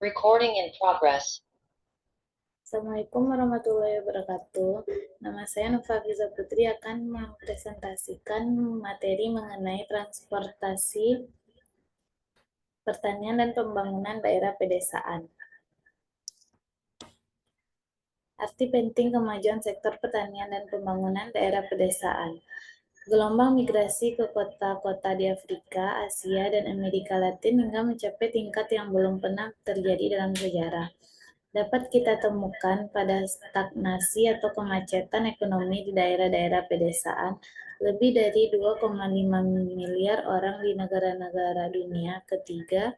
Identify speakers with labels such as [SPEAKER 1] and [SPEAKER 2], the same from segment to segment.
[SPEAKER 1] Recording in progress.
[SPEAKER 2] Assalamualaikum warahmatullahi wabarakatuh. Nama saya Nova Fiza Putri akan mempresentasikan materi mengenai transportasi, pertanian, dan pembangunan daerah pedesaan. Arti penting kemajuan sektor pertanian dan pembangunan daerah pedesaan. Gelombang migrasi ke kota-kota di Afrika, Asia, dan Amerika Latin hingga mencapai tingkat yang belum pernah terjadi dalam sejarah. Dapat kita temukan pada stagnasi atau kemacetan ekonomi di daerah-daerah pedesaan. Lebih dari 2,5 miliar orang di negara-negara dunia ketiga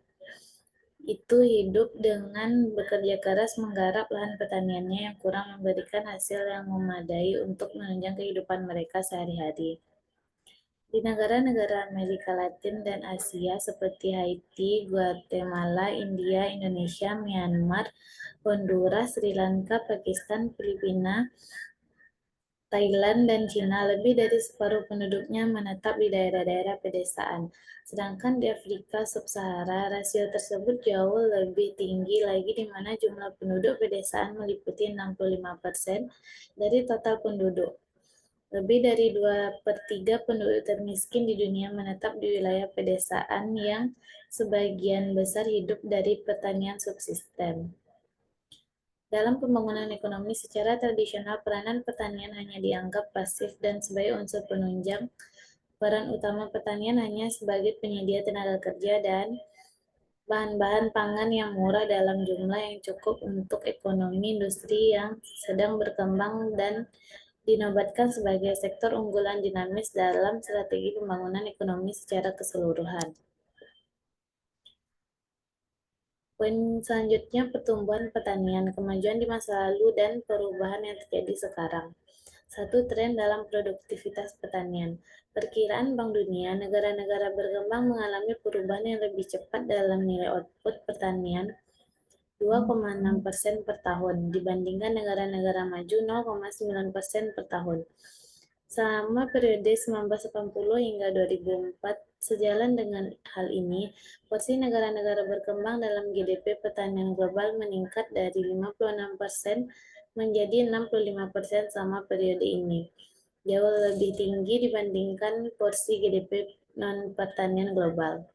[SPEAKER 2] itu hidup dengan bekerja keras menggarap lahan pertaniannya yang kurang memberikan hasil yang memadai untuk menunjang kehidupan mereka sehari-hari. Di negara-negara Amerika Latin dan Asia seperti Haiti, Guatemala, India, Indonesia, Myanmar, Honduras, Sri Lanka, Pakistan, Filipina, Thailand, dan Cina, lebih dari separuh penduduknya menetap di daerah-daerah pedesaan. Sedangkan di Afrika Sub-Sahara, rasio tersebut jauh lebih tinggi lagi di mana jumlah penduduk pedesaan meliputi 65% dari total penduduk. Lebih dari 2/3 penduduk termiskin di dunia menetap di wilayah pedesaan yang sebagian besar hidup dari pertanian subsisten. Dalam pembangunan ekonomi secara tradisional, peranan pertanian hanya dianggap pasif dan sebagai unsur penunjang. Peran utama pertanian hanya sebagai penyedia tenaga kerja dan bahan-bahan pangan yang murah dalam jumlah yang cukup untuk ekonomi industri yang sedang berkembang dan dinobatkan sebagai sektor unggulan dinamis dalam strategi pembangunan ekonomi secara keseluruhan. Poin selanjutnya, pertumbuhan pertanian, kemajuan di masa lalu, dan perubahan yang terjadi sekarang. Satu, tren dalam produktivitas pertanian. Perkiraan Bank Dunia, negara-negara berkembang mengalami perubahan yang lebih cepat dalam nilai output pertanian 2,6% per tahun dibandingkan negara-negara maju 0,9% per tahun. Selama periode 1980 hingga 2004, sejalan dengan hal ini, porsi negara-negara berkembang dalam GDP pertanian global meningkat dari 56% menjadi 65% selama periode ini. Jauh lebih tinggi dibandingkan porsi GDP non-pertanian global.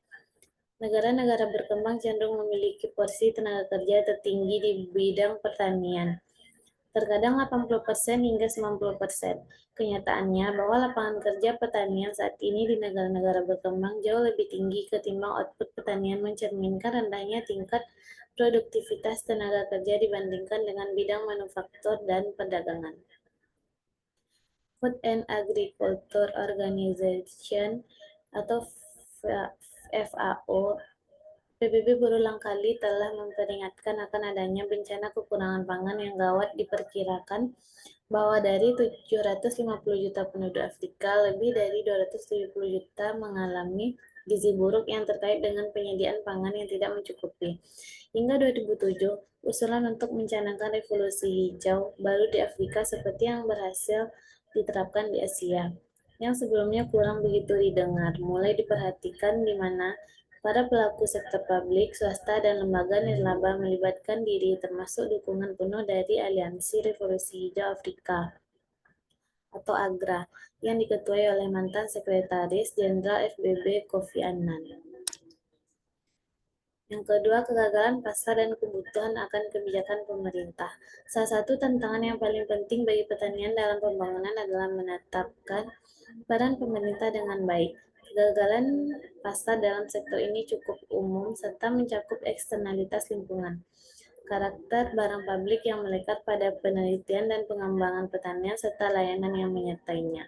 [SPEAKER 2] Negara-negara berkembang cenderung memiliki porsi tenaga kerja tertinggi di bidang pertanian, terkadang 80% hingga 90%. Kenyataannya bahwa lapangan kerja pertanian saat ini di negara-negara berkembang jauh lebih tinggi ketimbang output pertanian, mencerminkan rendahnya tingkat produktivitas tenaga kerja dibandingkan dengan bidang manufaktur dan perdagangan. Food and Agriculture Organization atau FAO, PBB berulang kali telah memperingatkan akan adanya bencana kekurangan pangan yang gawat. Diperkirakan bahwa dari 750 juta penduduk Afrika, lebih dari 270 juta mengalami gizi buruk yang terkait dengan penyediaan pangan yang tidak mencukupi. Hingga 2007, usulan untuk mencanangkan revolusi hijau baru di Afrika seperti yang berhasil diterapkan di Asia, yang sebelumnya kurang begitu didengar, mulai diperhatikan di mana para pelaku sektor publik, swasta, dan lembaga nirlaba melibatkan diri, termasuk dukungan penuh dari Aliansi Revolusi Hijau Afrika atau AGRA, yang diketuai oleh mantan Sekretaris Jenderal FBB Kofi Annan. Yang kedua, kegagalan pasar dan kebutuhan akan kebijakan pemerintah. Salah satu tantangan yang paling penting bagi pertanian dalam pembangunan adalah menetapkan peran pemerintah dengan baik. Kegagalan pasar dalam sektor ini cukup umum serta mencakup eksternalitas lingkungan. Karakter barang publik yang melekat pada penelitian dan pengembangan pertanian serta layanan yang menyertainya.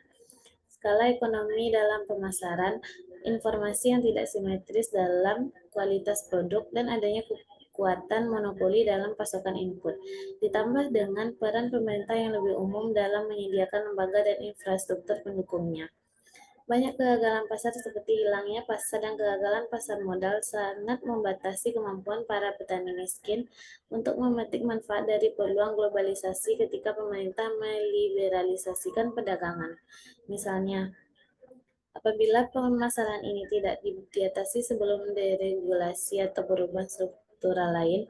[SPEAKER 2] Skala ekonomi dalam pemasaran, informasi yang tidak simetris dalam kualitas produk, dan adanya kekuatan monopoli dalam pasokan input, ditambah dengan peran pemerintah yang lebih umum dalam menyediakan lembaga dan infrastruktur pendukungnya. Banyak kegagalan pasar seperti hilangnya pasar dan kegagalan pasar modal sangat membatasi kemampuan para petani miskin untuk memetik manfaat dari peluang globalisasi ketika pemerintah meliberalisasikan perdagangan. Misalnya, apabila permasalahan ini tidak diatasi sebelum deregulasi atau perubahan struktural lain,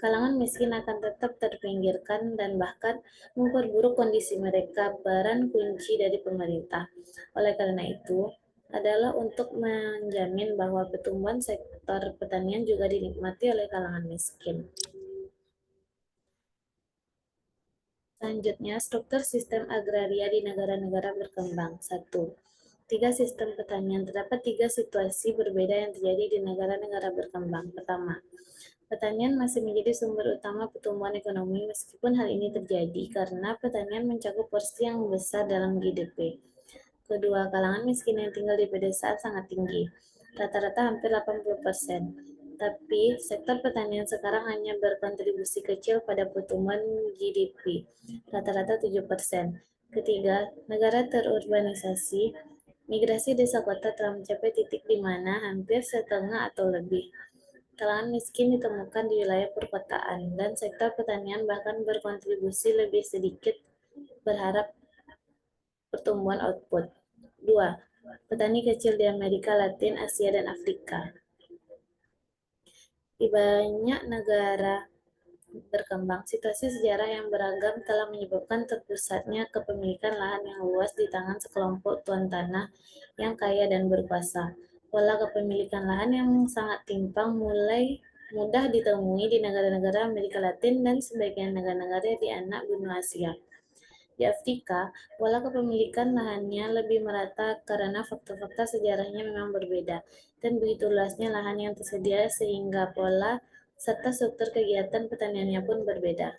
[SPEAKER 2] kalangan miskin akan tetap terpinggirkan dan bahkan memperburuk kondisi mereka. Peran kunci dari pemerintah, oleh karena itu, adalah untuk menjamin bahwa pertumbuhan sektor pertanian juga dinikmati oleh kalangan miskin. Selanjutnya, struktur sistem agraria di negara-negara berkembang. 1. Tiga sistem pertanian. Terdapat tiga situasi berbeda yang terjadi di negara-negara berkembang. Pertama, pertanian masih menjadi sumber utama pertumbuhan ekonomi meskipun hal ini terjadi karena pertanian mencakup porsi yang besar dalam GDP. Kedua, kalangan miskin yang tinggal di pedesaan sangat tinggi, rata-rata hampir 80%. Tapi sektor pertanian sekarang hanya berkontribusi kecil pada pertumbuhan GDP, rata-rata 7%. Ketiga, negara terurbanisasi, migrasi desa kota telah mencapai titik di mana hampir setengah atau lebih kalangan miskin ditemukan di wilayah perkotaan, dan sektor pertanian bahkan berkontribusi lebih sedikit berharap pertumbuhan output. 2. Petani kecil di Amerika Latin, Asia, dan Afrika. Di banyak negara berkembang, situasi sejarah yang beragam telah menyebabkan terpusatnya kepemilikan lahan yang luas di tangan sekelompok tuan tanah yang kaya dan berkuasa. Pola kepemilikan lahan yang sangat timpang mulai mudah ditemui di negara-negara Amerika Latin dan sebagian negara-negara di anak benua Asia. Di Afrika, pola kepemilikan lahannya lebih merata karena fakta-fakta sejarahnya memang berbeda, dan begitu luasnya lahan yang tersedia sehingga pola serta struktur kegiatan pertaniannya pun berbeda.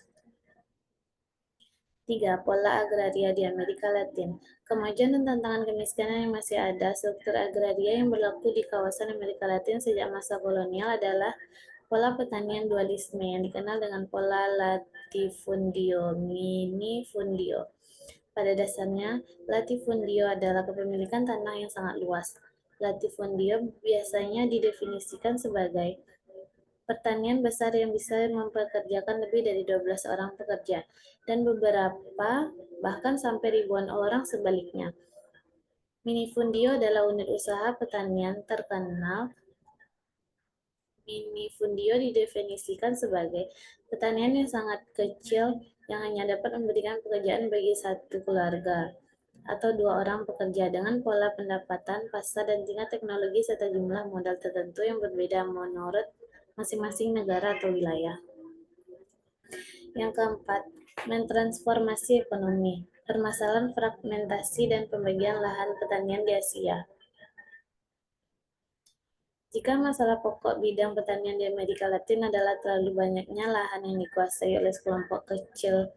[SPEAKER 2] 3. Pola agraria di Amerika Latin. Kemajuan dan tantangan kemiskinan yang masih ada, struktur agraria yang berlaku di kawasan Amerika Latin sejak masa kolonial adalah pola pertanian dualisme yang dikenal dengan pola latifundio-minifundio. Pada dasarnya, latifundio adalah kepemilikan tanah yang sangat luas. Latifundio biasanya didefinisikan sebagai pertanian besar yang bisa mempekerjakan lebih dari 12 orang pekerja, dan beberapa bahkan sampai ribuan orang sebaliknya. Minifundio adalah unit usaha pertanian terkenal. Minifundio didefinisikan sebagai pertanian yang sangat kecil yang hanya dapat memberikan pekerjaan bagi satu keluarga atau 2 orang pekerja dengan pola pendapatan, pasar, dan tingkat teknologi serta jumlah modal tertentu yang berbeda menurut masing-masing negara atau wilayah. Yang keempat, mentransformasi ekonomi. Permasalahan fragmentasi dan pembagian lahan pertanian di Asia. Jika masalah pokok bidang pertanian di Amerika Latin adalah terlalu banyaknya lahan yang dikuasai oleh sekelompok kecil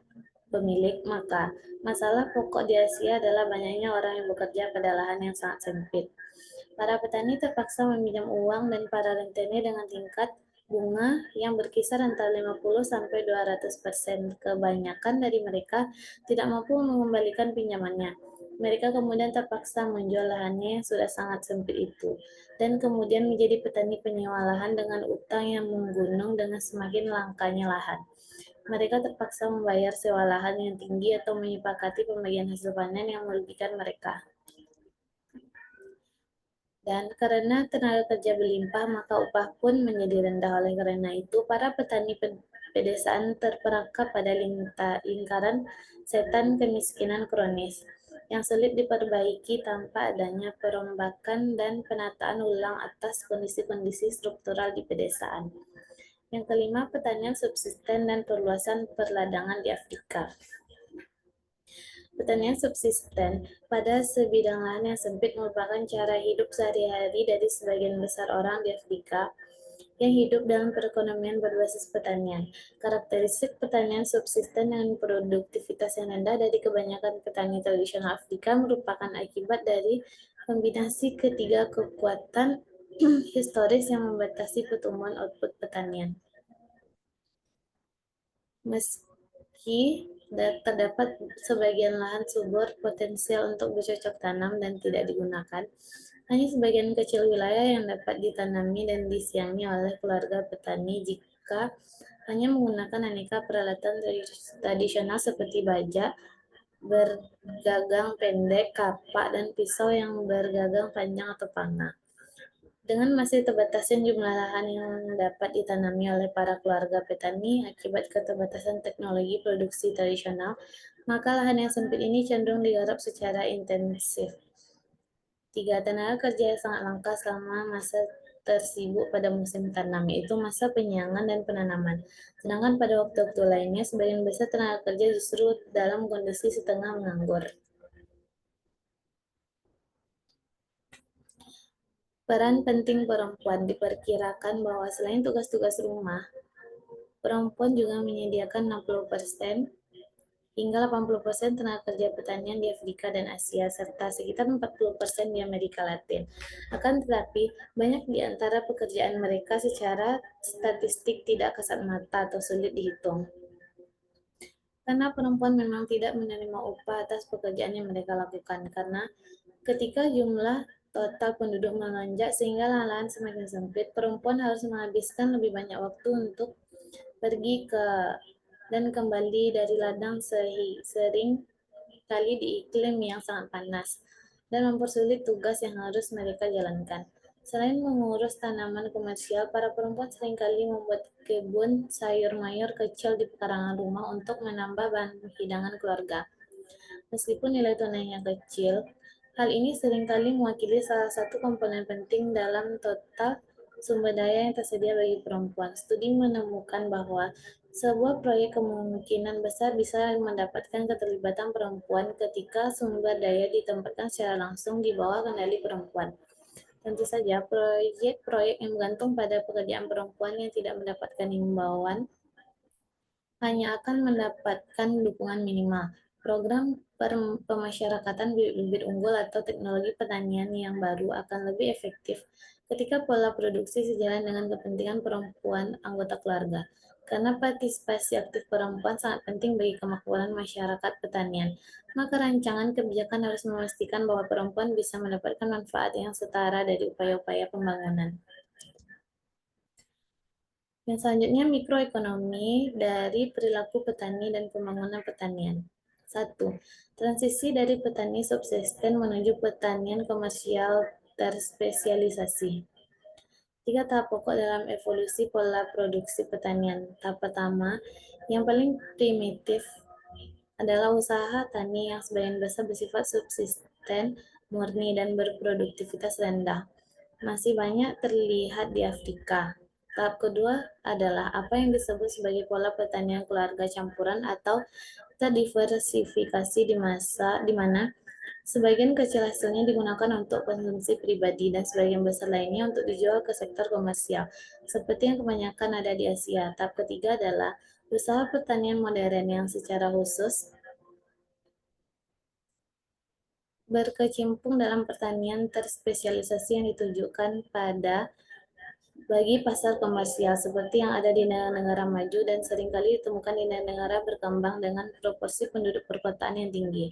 [SPEAKER 2] pemilik, maka masalah pokok di Asia adalah banyaknya orang yang bekerja pada lahan yang sangat sempit. Para petani terpaksa meminjam uang dan para rentenir dengan tingkat bunga yang berkisar antara 50–200%. Kebanyakan dari mereka tidak mampu mengembalikan pinjamannya. Mereka kemudian terpaksa menjual lahannya yang sudah sangat sempit itu, dan kemudian menjadi petani penyewa lahan dengan utang yang menggunung dengan semakin langkanya lahan. Mereka terpaksa membayar sewa lahan yang tinggi atau menyepakati pembagian hasil panen yang merugikan mereka. Dan karena tenaga kerja berlimpah, maka upah pun menjadi rendah. Oleh karena itu, para petani pedesaan terperangkap pada lingkaran setan kemiskinan kronis yang sulit diperbaiki tanpa adanya perombakan dan penataan ulang atas kondisi-kondisi struktural di pedesaan. Yang kelima, pertanian subsisten dan perluasan perladangan di Afrika. Pertanian subsisten pada sebidang lahan yang sempit merupakan cara hidup sehari-hari dari sebagian besar orang di Afrika yang hidup dalam perekonomian berbasis pertanian. Karakteristik pertanian subsisten dengan produktivitas yang rendah dari kebanyakan petani tradisional Afrika merupakan akibat dari kombinasi ketiga kekuatan historis yang membatasi pertumbuhan output pertanian. Meski terdapat sebagian lahan subur potensial untuk bercocok tanam dan tidak digunakan, hanya sebagian kecil wilayah yang dapat ditanami dan disiangi oleh keluarga petani jika hanya menggunakan aneka peralatan tradisional seperti baja bergagang pendek, kapak, dan pisau yang bergagang panjang atau panga. Dengan masih terbatasnya jumlah lahan yang dapat ditanami oleh para keluarga petani akibat keterbatasan teknologi produksi tradisional, maka lahan yang sempit ini cenderung digarap secara intensif. 3. Tenaga kerja yang sangat langka selama masa tersibuk pada musim tanam, yaitu masa penyiangan dan penanaman. Sedangkan pada waktu-waktu lainnya, sebagian besar tenaga kerja justru dalam kondisi setengah menganggur. Peran penting perempuan diperkirakan bahwa selain tugas-tugas rumah, perempuan juga menyediakan 60% hingga 80% tenaga kerja pertanian di Afrika dan Asia, serta sekitar 40% di Amerika Latin. Akan tetapi, banyak di antara pekerjaan mereka secara statistik tidak kasat mata atau sulit dihitung. Karena perempuan memang tidak menerima upah atas pekerjaan yang mereka lakukan, karena ketika jumlah total penduduk melonjak sehingga lahan semakin sempit, perempuan harus menghabiskan lebih banyak waktu untuk pergi ke dan kembali dari ladang sering kali di iklim yang sangat panas dan mempersulit tugas yang harus mereka jalankan. Selain mengurus tanaman komersial, para perempuan seringkali membuat kebun sayur mayur kecil di pekarangan rumah untuk menambah bahan hidangan keluarga. Meskipun nilai tunainya kecil, hal ini seringkali mewakili salah satu komponen penting dalam total sumber daya yang tersedia bagi perempuan. Studi menemukan bahwa sebuah proyek kemungkinan besar bisa mendapatkan keterlibatan perempuan ketika sumber daya ditempatkan secara langsung di bawah kendali perempuan. Tentu saja, proyek-proyek yang bergantung pada pekerjaan perempuan yang tidak mendapatkan himbauan hanya akan mendapatkan dukungan minimal. Program pemasyarakatan bibit-bibit unggul atau teknologi pertanian yang baru akan lebih efektif ketika pola produksi sejalan dengan kepentingan perempuan anggota keluarga. Karena partisipasi aktif perempuan sangat penting bagi kemakmuran masyarakat pertanian, maka rancangan kebijakan harus memastikan bahwa perempuan bisa mendapatkan manfaat yang setara dari upaya-upaya pembangunan. Yang selanjutnya mikroekonomi dari perilaku petani dan pembangunan pertanian. 1. Transisi dari petani subsisten menuju pertanian komersial terspesialisasi. 3 tahap pokok dalam evolusi pola produksi pertanian. Tahap pertama, yang paling primitif adalah usaha tani yang sebagian besar bersifat subsisten, murni, dan berproduktivitas rendah. Masih banyak terlihat di Afrika. Tahap kedua adalah apa yang disebut sebagai pola pertanian keluarga campuran atau terdiversifikasi di mana sebagian kecil hasilnya digunakan untuk konsumsi pribadi dan sebagian besar lainnya untuk dijual ke sektor komersial, seperti yang kebanyakan ada di Asia. Tahap ketiga adalah usaha pertanian modern yang secara khusus berkecimpung dalam pertanian terspesialisasi yang ditujukan pada bagi pasar komersial seperti yang ada di negara-negara maju dan seringkali ditemukan di negara berkembang dengan proporsi penduduk perkotaan yang tinggi.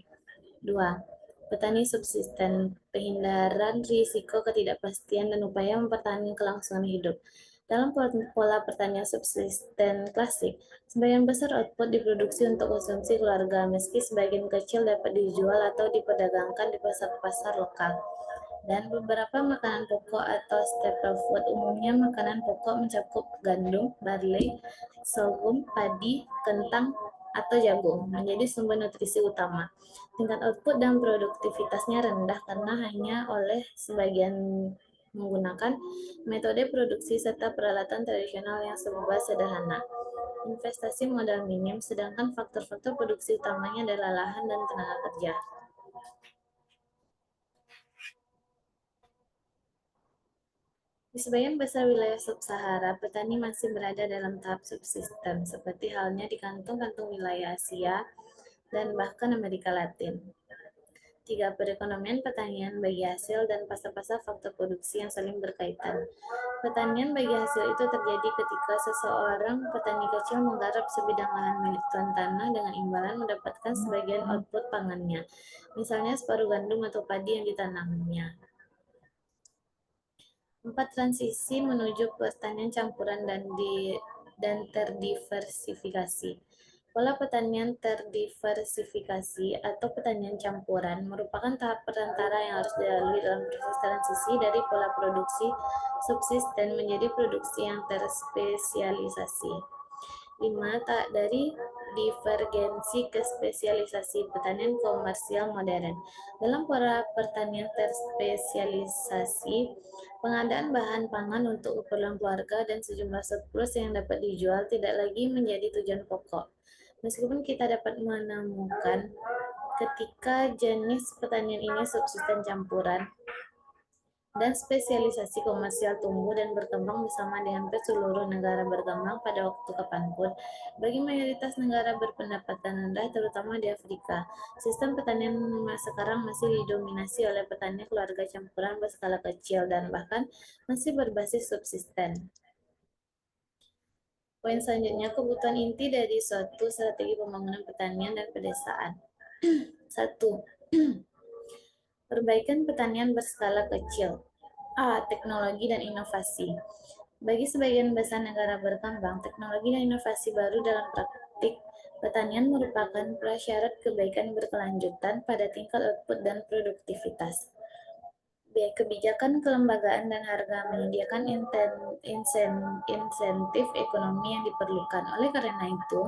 [SPEAKER 2] 2. Petani subsisten, penghindaran risiko ketidakpastian dan upaya mempertahankan kelangsungan hidup. Dalam pola pertanian subsisten klasik, sebagian besar output diproduksi untuk konsumsi keluarga, meski sebagian kecil dapat dijual atau diperdagangkan di pasar-pasar lokal. Dan beberapa makanan pokok atau staple food, umumnya makanan pokok mencakup gandum, barley, sorghum, padi, kentang, atau jagung, menjadi sumber nutrisi utama. Tingkat output dan produktivitasnya rendah karena hanya oleh sebagian menggunakan metode produksi serta peralatan tradisional yang serba sederhana. Investasi modal minim, sedangkan faktor-faktor produksi utamanya adalah lahan dan tenaga kerja. Di sebagian besar wilayah sub-Sahara, petani masih berada dalam tahap subsisten, seperti halnya di kantung-kantung wilayah Asia dan bahkan Amerika Latin. 3. Perekonomian pertanian bagi hasil dan pasar-pasar faktor produksi yang saling berkaitan. Pertanian bagi hasil itu terjadi ketika seseorang petani kecil menggarap sebidang lahan milik tuan tanah dengan imbalan mendapatkan sebagian output pangannya, misalnya separuh gandum atau padi yang ditanamnya. 4. Transisi menuju pertanian campuran dan terdiversifikasi. Pola pertanian terdiversifikasi atau pertanian campuran merupakan tahap perantara yang harus dilalui dalam proses transisi dari pola produksi subsisten menjadi produksi yang terspesialisasi. 5. Tak dari divergensi ke spesialisasi pertanian komersial modern. Dalam pola pertanian terspesialisasi, pengadaan bahan pangan untuk keperluan keluarga dan sejumlah surplus yang dapat dijual tidak lagi menjadi tujuan pokok. Meskipun kita dapat menemukan ketika jenis pertanian ini subsisten campuran, dan spesialisasi komersial tumbuh dan berkembang bersama di hampir seluruh negara berkembang pada waktu kapanpun. Bagi mayoritas negara berpendapatan rendah, terutama di Afrika, sistem pertanian sekarang masih didominasi oleh petani keluarga campuran berskala kecil dan bahkan masih berbasis subsisten. Poin selanjutnya, kebutuhan inti dari suatu strategi pembangunan pertanian dan pedesaan. 1. Perbaikan pertanian berskala kecil. A. Teknologi dan inovasi. Bagi sebagian besar negara berkembang, teknologi dan inovasi baru dalam praktik pertanian merupakan prasyarat kebaikan berkelanjutan pada tingkat output dan produktivitas. B. Kebijakan kelembagaan dan harga menyediakan insentif ekonomi yang diperlukan. Oleh karena itu,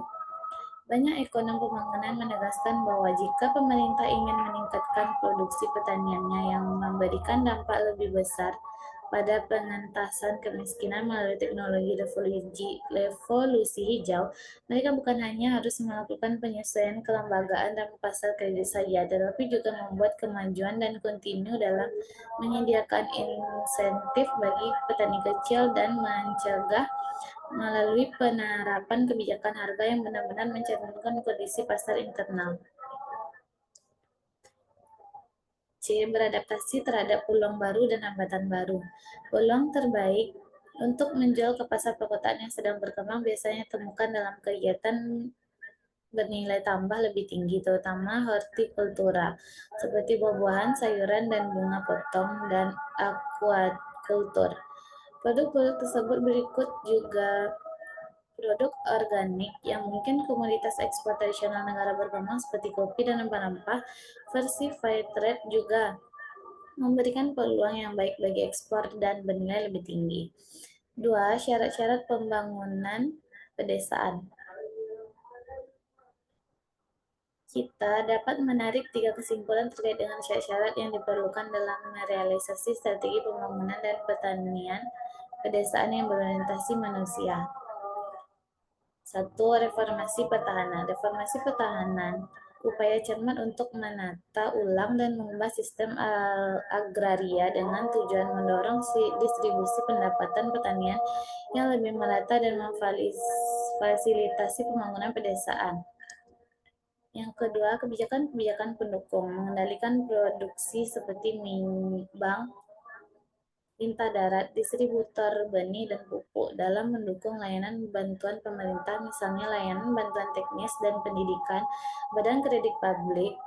[SPEAKER 2] banyak ekonom pembangunan menegaskan bahwa jika pemerintah ingin meningkatkan produksi pertaniannya yang memberikan dampak lebih besar pada pengentasan kemiskinan melalui teknologi revolusi hijau, mereka bukan hanya harus melakukan penyesuaian kelembagaan dan pasar kredit saja, tetapi juga membuat kemajuan dan kontinu dalam menyediakan insentif bagi petani kecil dan mencegah melalui penerapan kebijakan harga yang benar-benar mencerminkan kondisi pasar internal. C. Beradaptasi terhadap peluang baru dan hambatan baru. Peluang terbaik untuk menjual ke pasar perkotaan yang sedang berkembang biasanya temukan dalam kegiatan bernilai tambah lebih tinggi, terutama hortikultura, seperti buah-buahan, sayuran, dan bunga potong, dan aquaculture. Produk-produk tersebut berikut juga produk organik yang mungkin komoditas ekspor tradisional negara berkembang seperti kopi dan rempah-rempah. Versi fair trade juga memberikan peluang yang baik bagi ekspor dan bernilai lebih tinggi. 2. Syarat-syarat pembangunan pedesaan. Kita dapat menarik 3 kesimpulan terkait dengan syarat-syarat yang diperlukan dalam merealisasi strategi pembangunan dan pertanian pedesaan yang berorientasi manusia. 1. Reformasi pertahanan. Reformasi pertahanan upaya cermat untuk menata ulang dan mengubah sistem agraria dengan tujuan mendorong distribusi pendapatan pertanian yang lebih merata dan memfasilitasi pembangunan pedesaan. Yang kedua, kebijakan-kebijakan pendukung, mengendalikan produksi seperti bank, tinta darat, distributor benih dan pupuk dalam mendukung layanan bantuan pemerintah, misalnya layanan bantuan teknis dan pendidikan, badan kredit publik,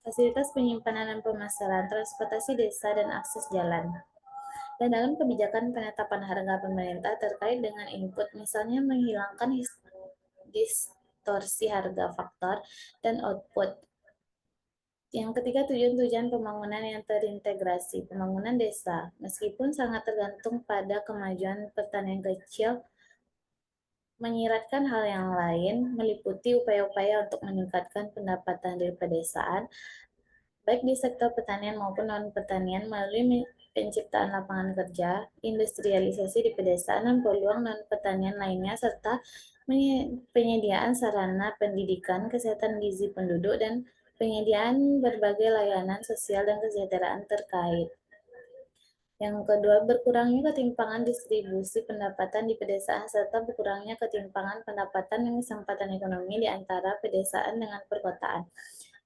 [SPEAKER 2] fasilitas penyimpanan dan pemasaran, transportasi desa, dan akses jalan. Dan dalam kebijakan penetapan harga pemerintah terkait dengan input, misalnya menghilangkan distorsi harga faktor dan output. Yang ketiga, tujuan-tujuan pembangunan yang terintegrasi. Pembangunan desa, meskipun sangat tergantung pada kemajuan pertanian kecil, menyiratkan hal yang lain, meliputi upaya-upaya untuk meningkatkan pendapatan dari pedesaan, baik di sektor pertanian maupun non-pertanian melalui penciptaan lapangan kerja, industrialisasi di pedesaan, dan peluang non-pertanian lainnya, serta penyediaan sarana pendidikan, kesehatan gizi penduduk, dan penyediaan berbagai layanan sosial dan kesejahteraan terkait. Yang kedua, berkurangnya ketimpangan distribusi pendapatan di pedesaan serta berkurangnya ketimpangan pendapatan dan kesempatan ekonomi di antara pedesaan dengan perkotaan.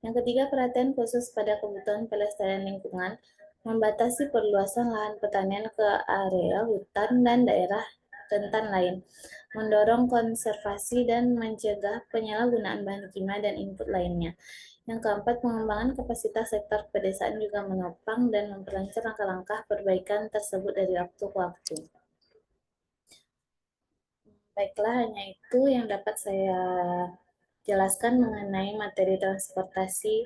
[SPEAKER 2] Yang ketiga, perhatian khusus pada kebutuhan pelestarian lingkungan, membatasi perluasan lahan pertanian ke area hutan dan daerah rentan lain, mendorong konservasi dan mencegah penyalahgunaan bahan kimia dan input lainnya. Yang keempat, pengembangan kapasitas sektor pedesaan juga menopang dan memperlancar langkah-langkah perbaikan tersebut dari waktu ke waktu. Baiklah, hanya itu yang dapat saya jelaskan mengenai materi transportasi.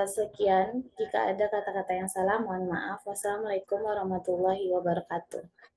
[SPEAKER 2] Sekian, jika ada kata-kata yang salah, mohon maaf. Wassalamualaikum warahmatullahi wabarakatuh.